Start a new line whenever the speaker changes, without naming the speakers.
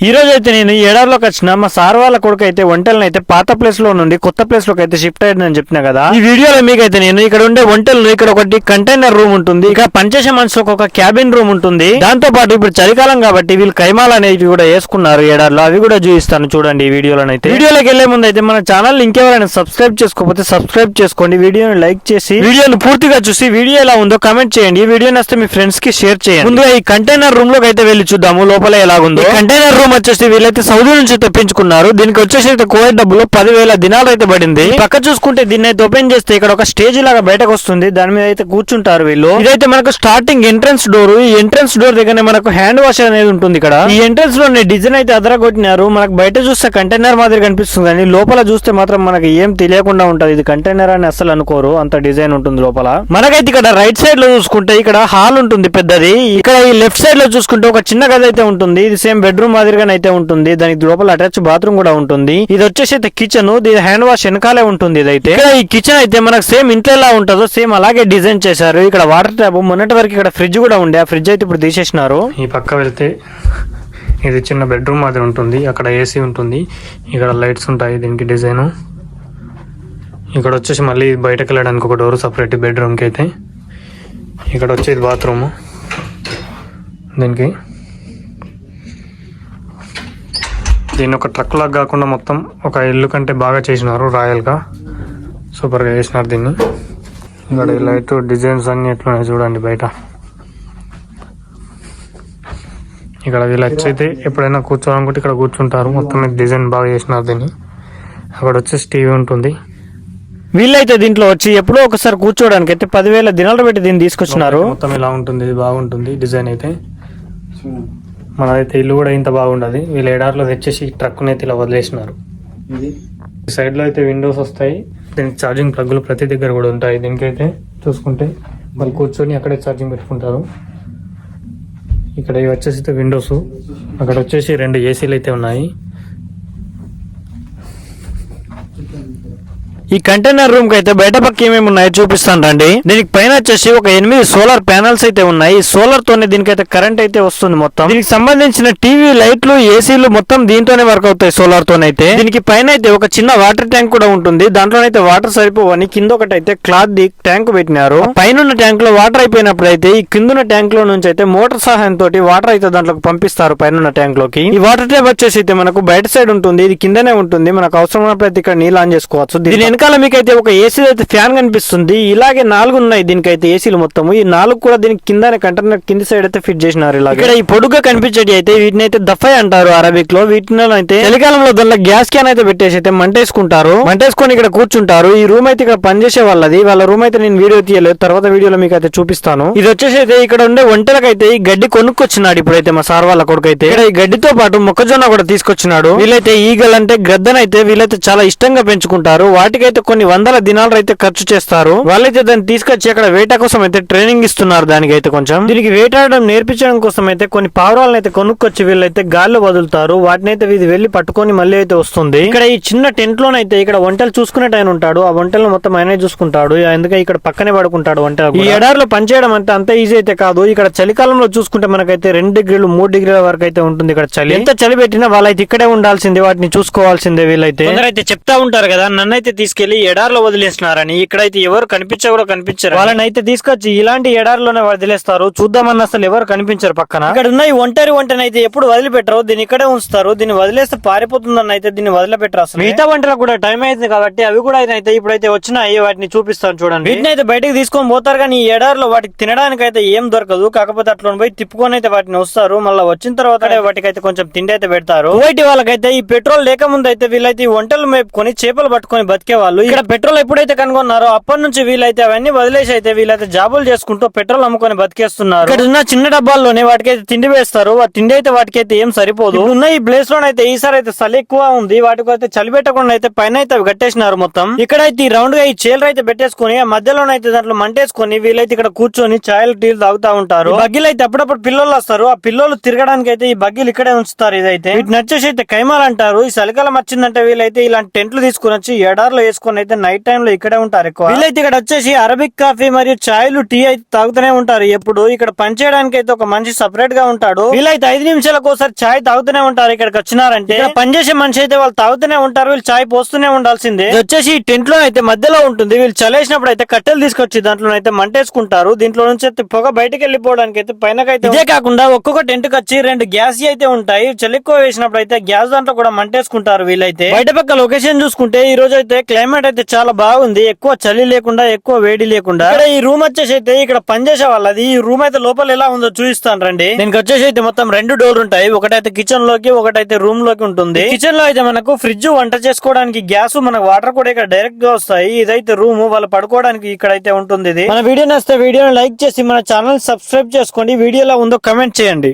ఈ రోజు అయితే నేను ఏడాదిలోకి వచ్చిన మా సార్ వాళ్ళ కొడుకు అయితే ఒంటెలను అయితే పాత ప్లేస్ లో నుండి కొత్త ప్లేస్ లోకి అయితే షిఫ్ట్ అయ్యిందని చెప్పిన కదా. ఈ వీడియోలో మీకైతే నేను ఇక్కడ ఉండే ఒంటెలను ఇక్కడ ఒకటి కంటైనర్ రూమ్ ఉంటుంది, ఇక్కడ పనిచేసే మనుషులకు ఒక క్యాబిన్ రూమ్ ఉంటుంది. దాంతో పాటు ఇప్పుడు చలికాలం కాబట్టి వీళ్ళు కైమాలు అనేవి కూడా వేసుకున్నారు ఏడాదిలో, అవి కూడా చూపిస్తాను చూడండి ఈ వీడియోలో. అయితే వీడియోలోకి వెళ్లే ముందు అయితే మన ఛానల్ ఇంకెవరైనా సబ్స్క్రైబ్ చేసుకోకపోతే సబ్స్క్రైబ్ చేసుకోండి, వీడియోని లైక్ చేసి వీడియోను పూర్తిగా చూసి వీడియో ఎలా ఉందో కామెంట్ చేయండి. ఈ వీడియో నచ్చితే మీ ఫ్రెండ్స్ కి షేర్ చేయండి. ముందుగా ఈ కంటైనర్ రూమ్ లోకి అయితే వెళ్లి చూద్దాము లోపల ఎలాగుందో. కంటైనర్ రూమ్ వచ్చేసి వీళ్ళైతే సౌదీ నుంచి తెప్పించుకున్నారు. దీనికి వచ్చేసి అయితే కోవిడ్ డబ్బులు 10,000 దినాలు అయితే పడింది. పక్క చూసుకుంటే దీన్ని అయితే ఓపెన్ చేస్తే ఇక్కడ ఒక స్టేజ్ లాగా బయటకు వస్తుంది, దాని మీద అయితే కూర్చుంటారు వీళ్ళు. ఇదైతే మనకు స్టార్టింగ్ ఎంట్రన్స్ డోర్. ఈ ఎంట్రన్స్ డోర్ దగ్గర మనకు హ్యాండ్ వాష్ అనేది ఉంటుంది. ఇక్కడ ఈ ఎంట్రన్స్ లో డిజైన్ అయితే అదరగొట్టినారు. మనకు బయట చూస్తే కంటైనర్ మాదిరి కనిపిస్తుంది, కానీ లోపల చూస్తే మాత్రం మనకి ఏం తెలియకుండా ఉంటది ఇది కంటైనర్ అని అసలు అనుకోరు, అంత డిజైన్ ఉంటుంది లోపల. మనకైతే ఇక్కడ రైట్ సైడ్ లో చూసుకుంటే ఇక్కడ హాల్ ఉంటుంది పెద్దది. ఇక్కడ ఈ లెఫ్ట్ సైడ్ లో చూసుకుంటే ఒక చిన్న గది అయితే ఉంటుంది, ఇది సేమ్ బెడ్రూమ్ మాదిరిగానే అయితే ఉంటుంది. దానికి లోపల అటాచ్ బాత్రూమ్ కూడా ఉంటుంది. ఇది వచ్చేసి అయితే కిచెన్, దీని హ్యాండ్ వాష్ వెనకాలే ఉంటుంది. ఇదైతే ఇక్కడ ఈ కిచెన్ అయితే మనకు సేమ్ ఇంట్లో ఎలా ఉంటుందో సేమ్ అలాగే డిజైన్ చేశారు. ఇక్కడ వాటర్ ట్యాప్, మొన్నటి వరకు ఇక్కడ ఫ్రిడ్జ్ కూడా ఉండే, ఆ ఫ్రిడ్జ్ అయితే ఇప్పుడు తీసేసినారు. ఈ పక్క వెళ్తే ఇది చిన్న బెడ్రూమ్ మాదిరి ఉంటుంది, అక్కడ ఏసీ ఉంటుంది, ఇక్కడ లైట్స్ ఉంటాయి దీనికి డిజైన్. ఇక్కడ వచ్చేసి మళ్ళీ బయటకు వెళ్ళడానికి ఒక డోర్ సపరేట్ బెడ్రూమ్ కి అయితే. ఇక్కడ వచ్చేది బాత్రూమ్, దీనికి దీన్ని ఒక ట్రక్ లాగా కాకుండా మొత్తం ఒక ఇల్లు కంటే బాగా చేసినారు, రాయల్ గా సూపర్ గా చేసినారు దీన్ని. ఇక్కడ ఈ లైట్ డిజైన్స్ అన్ని ఎట్లున్నాయి చూడండి బయట. ఇక్కడ వీళ్ళు వచ్చైతే ఎప్పుడైనా కూర్చోవాలనుకుంటే ఇక్కడ కూర్చుంటారు, మొత్తం డిజైన్ బాగా చేసినారు దీన్ని. అక్కడ వచ్చేసి టీవీ ఉంటుంది. వీళ్ళైతే దీంట్లో వచ్చి ఎప్పుడో ఒకసారి కూర్చోవడానికి అయితే 10,000 దినాలు పెట్టి దీన్ని తీసుకొచ్చినారు. మొత్తం ఇలా ఉంటుంది, బాగుంటుంది డిజైన్ అయితే. మనదైతే ఇల్లు కూడా ఇంత బాగుండదు. వీళ్ళు ఎడారిలో తెచ్చేసి ట్రక్ని అయితే ఇలా వదిలేసినారు. సైడ్ లో అయితే విండోస్ వస్తాయి, దీనికి ఛార్జింగ్ ప్లగ్లు ప్రతి దగ్గర కూడా ఉంటాయి. దీనికైతే చూసుకుంటే వాళ్ళు కూర్చొని అక్కడే ఛార్జింగ్ పెట్టుకుంటారు. ఇక్కడ వచ్చేసి విండోస్, అక్కడ వచ్చేసి 2 ఏసీలు అయితే ఉన్నాయి. ఈ కంటైనర్ రూమ్ కి అయితే బయట పక్క ఏమేమి ఉన్నాయో చూపిస్తాను రండి. దీనికి పైన వచ్చేసి ఒక 8 సోలార్ ప్యానల్స్ అయితే ఉన్నాయి. సోలార్ తోనే దీనికైతే కరెంట్ అయితే వస్తుంది మొత్తం. దీనికి సంబంధించిన టీవీ, లైట్లు, ఏసీలు మొత్తం దీంతోనే వర్క్ అవుతాయి సోలార్ తోనైతే. దీనికి పైన అయితే ఒక చిన్న వాటర్ ట్యాంక్ కూడా ఉంటుంది, దాంట్లోనైతే వాటర్ సరిపోవని కింద ఒకటైతే క్లాత్ ది ట్యాంక్ పెట్టినారు. పైన ట్యాంక్ లో వాటర్ అయిపోయినప్పుడు అయితే ఈ కింద ట్యాంక్ లో నుంచి అయితే మోటార్ సహాయంతో వాటర్ అయితే దాంట్లోకి పంపిస్తారు పైన ట్యాంక్ లోకి. ఈ వాటర్ ట్యాప్ వచ్చేసి అయితే మనకు బయట సైడ్ ఉంటుంది, ఇది కిందనే ఉంటుంది. మనకు అవసరం ఉన్నప్పుడు అయితే ఇక్కడ నీళ్ళు ఆన్ చేసుకోవచ్చు. దీని వెనకాల మీకైతే ఒక ఏసీ అయితే ఫ్యాన్ కనిపిస్తుంది. ఇలాగే 4 ఉన్నాయి దీనికైతే ఏసీలు మొత్తము. ఈ 4 కూడా దీనికి కిందనే కంటైనర్ కింది సైడ్ అయితే ఫిట్ చేసినారు. ఇలా ఇక్కడ ఈ పొడుగ్గా కనిపించేది అయితే వీటిని అయితే దఫాయ్ అంటారు అరబిక్ లో. వీటిలో అయితే చలికాలంలో దానిలో గ్యాస్ క్యాన్ అయితే పెట్టేసి అయితే మంటేసుకుంటారు, మంటేసుకొని ఇక్కడ కూర్చుంటారు. ఈ రూమ్ అయితే ఇక్కడ పనిచేసే వాళ్ళది, వాళ్ళ రూమ్ అయితే నేను వీడియో తీయలేదు, తర్వాత వీడియోలో మీకు అయితే చూపిస్తాను. ఇది వచ్చేసి అయితే ఇక్కడ ఉండే ఒంటెలకైతే ఈ గడ్డి కొనుక్కొచ్చినాడు ఇప్పుడైతే మా సార్ వాళ్ళ కొడుకు అయితే. ఇక్కడ ఈ గడ్డితో పాటు మొక్కజొన్న కూడా తీసుకొచ్చినాడు. వీళ్ళైతే ఈగల్ అంటే గ్రద్దనైతే వీళ్ళైతే చాలా ఇష్టంగా పెంచుకుంటారు. వాటికైతే కొన్ని 100 దినాలు అయితే ఖర్చు చేస్తారు. వాళ్ళైతే దాన్ని తీసుకొచ్చి అక్కడ వేట కోసం అయితే ట్రైనింగ్ ఇస్తున్నారు. దానికైతే కొంచెం దీనికి వేటాడడం నేర్పించడం కోసం అయితే కొన్ని పావురాలను అయితే కొనుక్కొచ్చి వీళ్ళైతే గాల్లో వదులుతారు. వాటిని అయితే ఇది వెళ్లి పట్టుకొని మళ్ళీ అయితే వస్తుంది. ఇక్కడ ఈ చిన్న టెంట్ లోనైతే ఇక్కడ వంటలు చూసుకునేట ఆయన ఉంటాడు, ఆ వంటలను మొత్తం ఆయనే చూసుకుంటాడు. అందుకే ఇక్కడ పక్కనే పడుకుంటాడు వంటలు. ఈ ఎడారిలో పనిచేయడం అంటే అంత ఈజీ అయితే కాదు. ఇక్కడ చలికాలంలో చూసుకుంటే మనకైతే 2 డిగ్రీలు 3 డిగ్రీల వరకు అయితే ఉంటుంది ఇక్కడ చలి. ఎంత చలి పెట్టినా వాళ్ళైతే ఇక్కడే ఉండాల్సిందే, వాటిని చూసుకోవాల్సిందే. వీళ్ళైతే కొందరైతే చెప్తా ఉంటారు కదా, నన్నైతే తీసుకెళ్లి ఎడారిలో వదిలేసినారని. ఇక్కడైతే ఎవరు కనిపించారు, వాళ్ళని అయితే తీసుకొచ్చి ఇలాంటి ఎడారిలోనే వదిలేస్తారు. చూద్దామన్న అసలు ఎవరు కనిపించారు పక్కన. ఇక్కడ ఉన్న ఈ ఒంటనైతే ఎప్పుడు వదిలిపెట్టరు, దీన్ని ఇక్కడే ఉంచుతారు. దీన్ని వదిలేస్తే పారిపోతుందని అయితే దీన్ని వదిలిపెట్టరు అసలు. మిగతా వంటలకు కూడా టైం అయింది కాబట్టి అవి కూడా అయితే ఇప్పుడైతే వచ్చినాయి, వాటిని చూపిస్తాను చూడండి. వీటిని అయితే బయటకు తీసుకొని పోతారు, కానీ ఈ ఎడారిలో వాటికి తినడానికి అయితే ఏం దొరకదు. కాకపోతే అట్లా పోయి తిప్పుకొని అయితే వాటిని వస్తారు. మళ్ళీ వచ్చిన తర్వాత వాటికైతే కొంచెం తిండి అయితే పెడతారు. వైటి వాళ్ళకైతే ఈ పెట్రోల్ లేకముందు అయితే వీళ్ళైతే ఈ వంటలు మేపుకొని చేపలు పట్టుకొని బతికే వాళ్ళు. ఇక్కడ పెట్రోల్ ఎప్పుడైతే కనుగొన్నారో అప్పటి నుంచి వీళ్ళైతే అవన్నీ వదిలేసి అయితే వీళ్ళైతే జాబులు చేసుకుంటూ పెట్రోల్ అమ్ముకొని బతికేస్తున్నారు. ఇక్కడ ఉన్న చిన్న డబ్బాల్లోనే వాటికైతే తిండి వేస్తారు. ఆ తిండి అయితే వాటికైతే ఏం సరిపోదు. ఉన్న ఈ ప్లేస్ లోనైతే ఈసారి అయితే చలి ఎక్కువ ఉంది, వాటికి అయితే చలి పెట్టకుండా అయితే పైన అయితే అవి కట్టేసినారు మొత్తం. ఇక్కడైతే ఈ రౌండ్ గా ఈ చీలర్ అయితే పెట్టేసుకుని ఆ మధ్యలోనైతే దాంట్లో మంటేసుకొని వీళ్ళైతే ఇక్కడ కూర్చొని చాయలు టీలు తాగుతా ఉంటారు. బగ్గీలు అయితే అప్పుడప్పుడు పిల్లలు వస్తారు, ఆ పిల్లలు తిరగడానికి అయితే ఈ బగ్గీలు ఇక్కడే ఉంచుతారు. ఇదైతే వీటిని వచ్చేసి అయితే కైమాలు అంటారు. ఈ చలికాలం వచ్చిందంటే వీళ్ళైతే ఇలాంటి టెంట్లు తీసుకుని వచ్చి ఎడార్లో చేసుకుని అయితే నైట్ టైం లో ఇక్కడే ఉంటారు ఎక్కువ. వీళ్ళైతే ఇక్కడ వచ్చేసి అరబిక్ కాఫీ మరియు చాయ్లు టీ అయితే తాగుతూనే ఉంటారు. ఎప్పుడు ఇక్కడ పని చేయడానికి అయితే ఒక మనిషి సపరేట్ గా ఉంటాడు. వీళ్ళైతే 5 నిమిషాలకు ఒకసారి చాయ్ తాగుతూనే ఉంటారు. ఇక్కడికి వచ్చినారంటే ఇక్కడ పనిచేసే మనిషి అయితే వాళ్ళు తాగుతూనే ఉంటారు. వీళ్ళు చాయ్ పోస్తూనే ఉండాల్సిందే. ఇది వచ్చేసి ఈ టెంట్ లో అయితే మధ్యలో ఉంటుంది. వీళ్ళు చలేసినప్పుడు అయితే కట్టెలు తీసుకొచ్చి దాంట్లో అయితే మంటేసుకుంటారు. దీంట్లో నుంచి అయితే పొగ బయటకు వెళ్ళిపోవడానికి అయితే పైనకైతే ఇదే కాకుండా ఒక్కొక్క టెంట్ కి వచ్చి 2 గ్యాస్ అయితే ఉంటాయి. చలి ఎక్కువ వేసినప్పుడు అయితే గ్యాస్ దాంట్లో కూడా మంటేసుకుంటారు వీళ్ళైతే. బయట పక్క లొకేషన్ చూసుకుంటే ఈ రోజు అయితే క్లైమేట్ అయితే చాలా బాగుంది. ఎక్కువ చలి లేకుండా ఎక్కువ వేడి లేకుండా. ఇక్కడ ఈ రూమ్ వచ్చేసి అయితే ఇక్కడ పనిచేసే వాళ్ళది. ఈ రూమ్ అయితే లోపల ఎలా ఉందో చూపిస్తాను రండి. దీనికి వచ్చేసి అయితే మొత్తం 2 డోర్లు ఉంటాయి. ఒకటైతే కిచెన్ లోకి ఒకటైతే రూమ్ లోకి ఉంటుంది. కిచెన్ లో అయితే మనకు ఫ్రిడ్జ్ వంట చేసుకోవడానికి గ్యాస్ మనకు వాటర్ కూడా ఇక్కడ డైరెక్ట్ గా వస్తాయి. ఇదైతే రూమ్ వాళ్ళు పడుకోవడానికి ఇక్కడ అయితే ఉంటుంది. ఇది మన వీడియో నచ్చితే వీడియోని లైక్ చేసి మన ఛానల్ సబ్స్క్రైబ్ చేసుకోండి. వీడియోలో ఉందో కమెంట్ చేయండి.